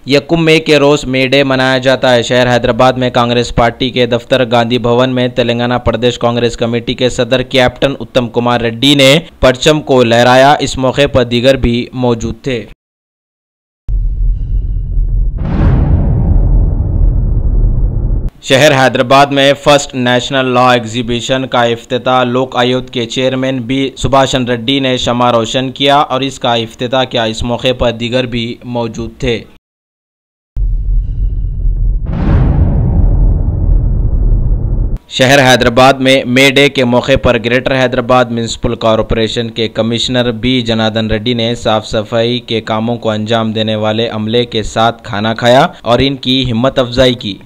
यकुम मई के रोज मे डे मनाया जाता है। शहर हैदराबाद में कांग्रेस पार्टी के दफ्तर गांधी भवन में तेलंगाना प्रदेश कांग्रेस कमेटी के सदर कैप्टन उत्तम कुमार रेड्डी ने परचम को लहराया। इस मौके पर दीगर भी मौजूद थे। शहर हैदराबाद में फर्स्ट नेशनल लॉ एग्जीबिशन का इफ्तिताह लोक आयुक्त के चेयरमैन बी सुभाषन रेड्डी ने शमा रोशन किया और इसका इफ्तिताह किया। इस मौके पर दीगर भी मौजूद थे। शहर हैदराबाद में मे डे के मौके पर ग्रेटर हैदराबाद म्युनिसिपल कॉरपोरेशन के कमिश्नर बी जनार्दन रेड्डी ने साफ सफाई के कामों को अंजाम देने वाले अमले के साथ खाना खाया और इनकी हिम्मत अफजाई की।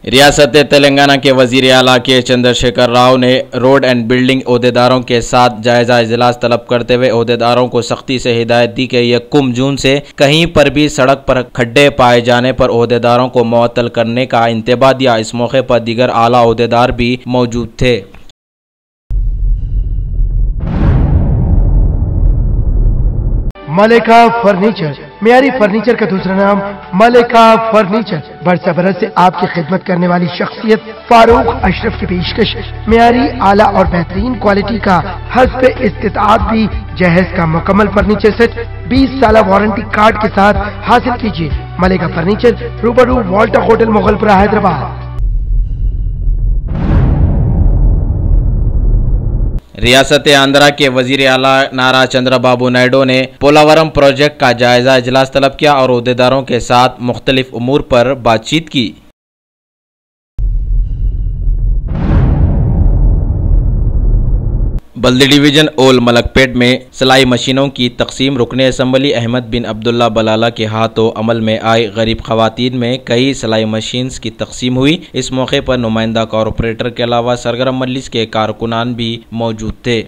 रियासत तेलंगाना के वजीर आला के चंद्रशेखर राव ने रोड एंड बिल्डिंग ओहदेदारों के साथ जायजा इजलास तलब करते हुए ओहदेदारों को सख्ती से हिदायत दी कि यकुम जून से कहीं पर भी सड़क पर खड्डे पाए जाने पर ओहदेदारों को मुअत्तल करने का इंतबाह दिया। इस मौके पर दीगर आला ओहदेदार भी मौजूद थे। मलिका फर्नीचर, मियारी फर्नीचर का दूसरा नाम मलिका फर्नीचर, बरसा बरस से आपकी खिदमत करने वाली शख्सियत फारूक अशरफ की पेशकश मियारी आला और बेहतरीन क्वालिटी का हस्ब इस्तिताअत भी जहेज का मुकम्मल फर्नीचर सेट 20 साल वारंटी कार्ड के साथ हासिल कीजिए। मलिका फर्नीचर, रूबरू वॉल्टर होटल, मुगलपुरा, हैदराबाद। रियासत आंध्रा के वजीर आला नारा चंद्रबाबू नायडू ने पोलावरम प्रोजेक्ट का जायजा इजलास तलब किया और ओहदेदारों के साथ मुख्तलिफ उमूर पर बातचीत की। बल्दी डिवीजन ओल मलकपेट में सिलाई मशीनों की तकसीम रुकने असम्बली अहमद बिन अब्दुल्ला बलाला के हाथों अमल में आई। गरीब खवातीन में कई सिलाई मशीन्स की तकसीम हुई। इस मौके पर नुमाइंदा कॉरपोरेटर के अलावा सरगर्म मजलिस के कारकुनान भी मौजूद थे।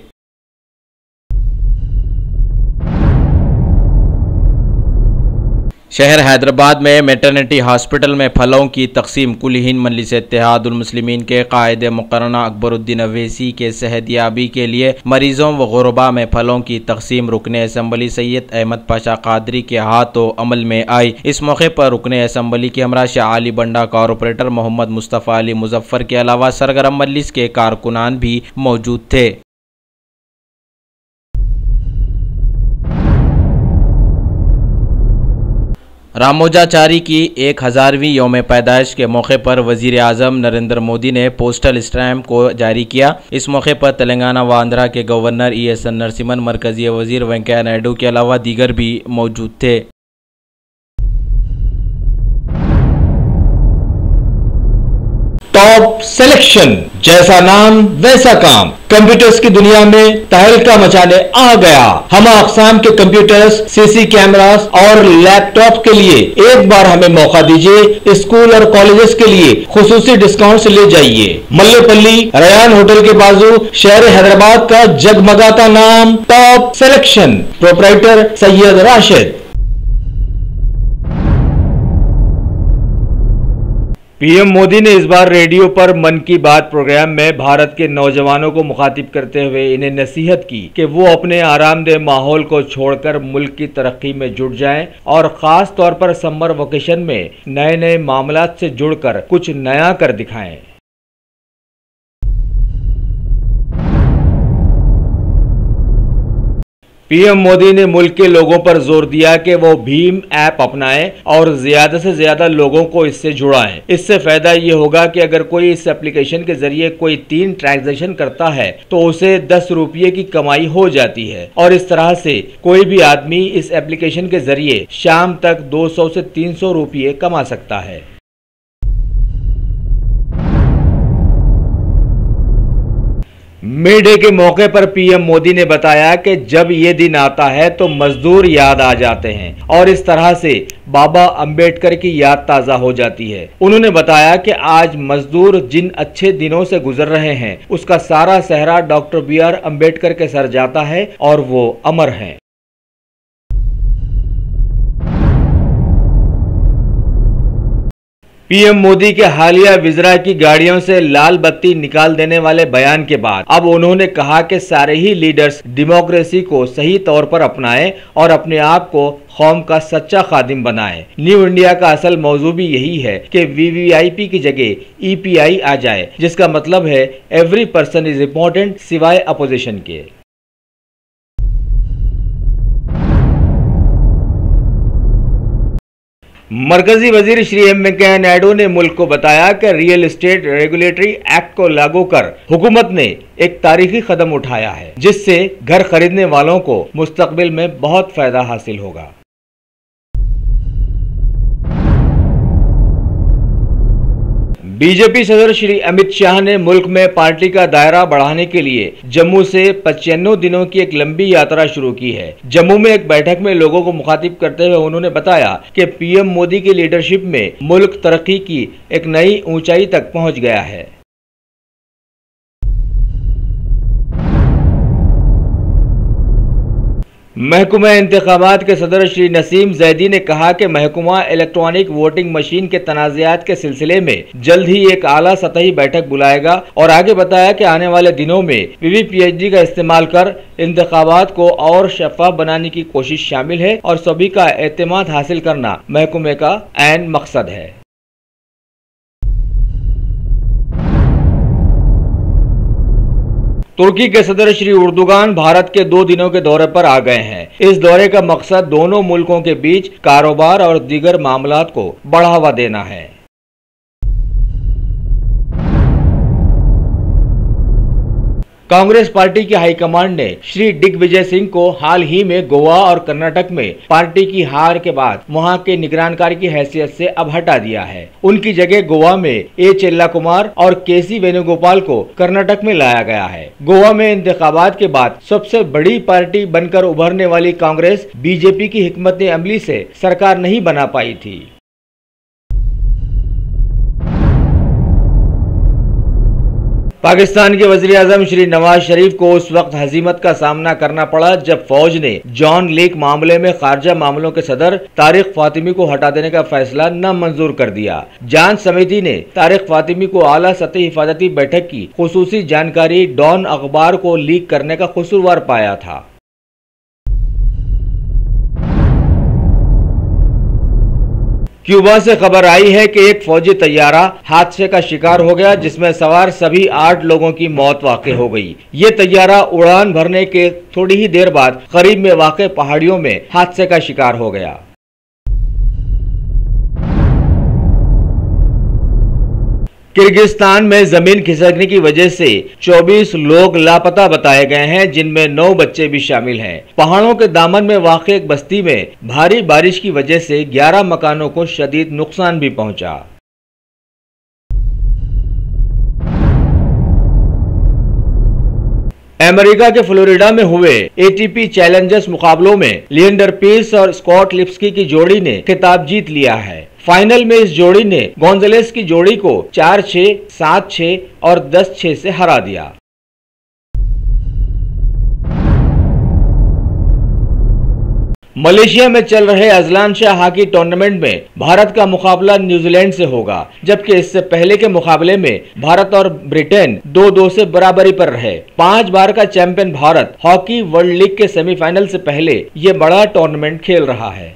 शहर हैदराबाद में मेटर्निटी हॉस्पिटल में फलों की तकसीम कुल हिंद मजलिस इत्तेहादुल मुस्लिमीन के कायदे मुकर्रना अकबरुद्दीन अवैसी के सेहतयाबी के लिए मरीजों व गुरबा में फलों की तकसीम रुकने असम्बली सैयद अहमद पाशा कादरी के हाथों अमल में आई। इस मौके पर रुकने असम्बली के हमरा शाह आली बंडा कॉरपोरेटर मोहम्मद मुस्तफ़ा अली मुजफ्फर के अलावा सरगर्म मजलिस के कारकुनान भी मौजूद थे। रामोजाचारी की 1000वीं यौम पैदाइश के मौके पर वजीर आज़म नरेंद्र मोदी ने पोस्टल स्टैम्प को जारी किया। इस मौके पर तेलंगाना व आंध्रा के गवर्नर ESN नरसिम्हन, मरकजी वजीर वेंकैया नायडू के अलावा दीगर भी मौजूद थे। टॉप सिलेक्शन, जैसा नाम वैसा काम, कंप्यूटर्स की दुनिया में तहलका मचाने आ गया। हम अक़साम के कंप्यूटर्स, CC कैमरास और लैपटॉप के लिए एक बार हमें मौका दीजिए। स्कूल और कॉलेजेस के लिए खुसूसी डिस्काउंट से ले जाइए। मल्लेपल्ली रयान होटल के बाजू शहर हैदराबाद का जगमगाता नाम top selection, proprietor Syed Rashid. PM Modi ने इस बार रेडियो पर मन की बात प्रोग्राम में भारत के नौजवानों को मुखातिब करते हुए इन्हें नसीहत की कि वो अपने आरामदेह माहौल को छोड़कर मुल्क की तरक्की में जुट जाएं और खास तौर पर समर वेकेशन में नए नए मामलात से जुड़कर कुछ नया कर दिखाएं। पीएम मोदी ने मुल्क के लोगों पर जोर दिया कि वो भीम ऐप अपनाएं और ज्यादा से ज्यादा लोगों को इससे जुड़ाएं। इससे फायदा ये होगा कि अगर कोई इस एप्लीकेशन के जरिए कोई 3 ट्रांजैक्शन करता है तो उसे 10 रुपये की कमाई हो जाती है और इस तरह से कोई भी आदमी इस एप्लीकेशन के जरिए शाम तक 200 से 300 रुपये कमा सकता है। मे डे के मौके पर पीएम मोदी ने बताया कि जब ये दिन आता है तो मजदूर याद आ जाते हैं और इस तरह से बाबा अंबेडकर की याद ताज़ा हो जाती है। उन्होंने बताया कि आज मजदूर जिन अच्छे दिनों से गुजर रहे हैं उसका सारा सहरा डॉक्टर BR अंबेडकर के सर जाता है और वो अमर हैं। पीएम मोदी के हालिया विजरा की गाड़ियों से लाल बत्ती निकाल देने वाले बयान के बाद अब उन्होंने कहा कि सारे ही लीडर्स डेमोक्रेसी को सही तौर पर अपनाएं और अपने आप को कौम का सच्चा खादिम बनाएं। न्यू इंडिया का असल मौजू भी यही है कि वीवीआईपी की जगह ईपीआई आ जाए, जिसका मतलब है एवरी पर्सन इज इम्पोर्टेंट सिवाय अपोजिशन के। मरकजी वजीर श्री एम वेंकैया नायडू ने मुल्क को बताया कि रियल एस्टेट रेगुलेटरी एक्ट को लागू कर हुकूमत ने एक तारीखी कदम उठाया है, जिससे घर खरीदने वालों को मुस्तकबिल में बहुत फायदा हासिल होगा। बीजेपी सदर श्री अमित शाह ने मुल्क में पार्टी का दायरा बढ़ाने के लिए जम्मू से 95 दिनों की एक लंबी यात्रा शुरू की है। जम्मू में एक बैठक में लोगों को मुखातिब करते हुए उन्होंने बताया कि पीएम मोदी की लीडरशिप में मुल्क तरक्की की एक नई ऊंचाई तक पहुंच गया है। महकमा इंतखाबात के सदर श्री नसीम जैदी ने कहा कि महकमा इलेक्ट्रॉनिक वोटिंग मशीन के तनाज़ात के सिलसिले में जल्द ही एक आला सतही बैठक बुलाएगा और आगे बताया कि आने वाले दिनों में वीवीपीएचडी का इस्तेमाल कर इंतखाबात को और शफाफ बनाने की कोशिश शामिल है और सभी का एतमाद हासिल करना महकमे का ऐन मकसद है। तुर्की के सदर श्री उर्दुगान भारत के 2 दिनों के दौरे पर आ गए हैं। इस दौरे का मकसद दोनों मुल्कों के बीच कारोबार और दीगर मामलात को बढ़ावा देना है। कांग्रेस पार्टी की हाईकमांड ने श्री दिग्विजय सिंह को हाल ही में गोवा और कर्नाटक में पार्टी की हार के बाद वहां के निगरानकार की हैसियत से अब हटा दिया है। उनकी जगह गोवा में ए चेल्ला कुमार और केसी वेणुगोपाल को कर्नाटक में लाया गया है। गोवा में इंतखाबात के बाद सबसे बड़ी पार्टी बनकर उभरने वाली कांग्रेस बीजेपी की हिकमत अमली से सरकार नहीं बना पाई थी। पाकिस्तान के वज़ीर आज़म श्री नवाज शरीफ को उस वक्त हजीमत का सामना करना पड़ा जब फौज ने जॉन लीक मामले में खारजा मामलों के सदर तारिक फातिमी को हटा देने का फैसला नामंजूर कर दिया। जांच समिति ने तारिक फातिमी को आला सतही हिफाजती बैठक की खुसूसी जानकारी डॉन अखबार को लीक करने का कसूरवार पाया था। क्यूबा से खबर आई है कि एक फौजी तैयारा हादसे का शिकार हो गया, जिसमें सवार सभी 8 लोगों की मौत वाक़ हो गई। ये तैयारा उड़ान भरने के थोड़ी ही देर बाद करीब में वाक़ पहाड़ियों में हादसे का शिकार हो गया। किर्गिस्तान में जमीन खिसकने की वजह से 24 लोग लापता बताए गए हैं, जिनमें 9 बच्चे भी शामिल हैं। पहाड़ों के दामन में वाक़ एक बस्ती में भारी बारिश की वजह से 11 मकानों को शदीद नुकसान भी पहुंचा। अमेरिका के फ्लोरिडा में हुए एटीपी चैलेंजर्स मुकाबलों में लिएंडर पेस और स्कॉट लिप्स्की की जोड़ी ने खिताब जीत लिया है। फाइनल में इस जोड़ी ने गोंजालेस की जोड़ी को 4-6, 7-6 और 10-6 से हरा दिया। मलेशिया में चल रहे अजलान शाह हॉकी टूर्नामेंट में भारत का मुकाबला न्यूजीलैंड से होगा, जबकि इससे पहले के मुकाबले में भारत और ब्रिटेन 2-2 से बराबरी पर रहे। 5 बार का champion Bharat hockey world league के सेमीफाइनल से पहले ये बड़ा टूर्नामेंट खेल रहा है।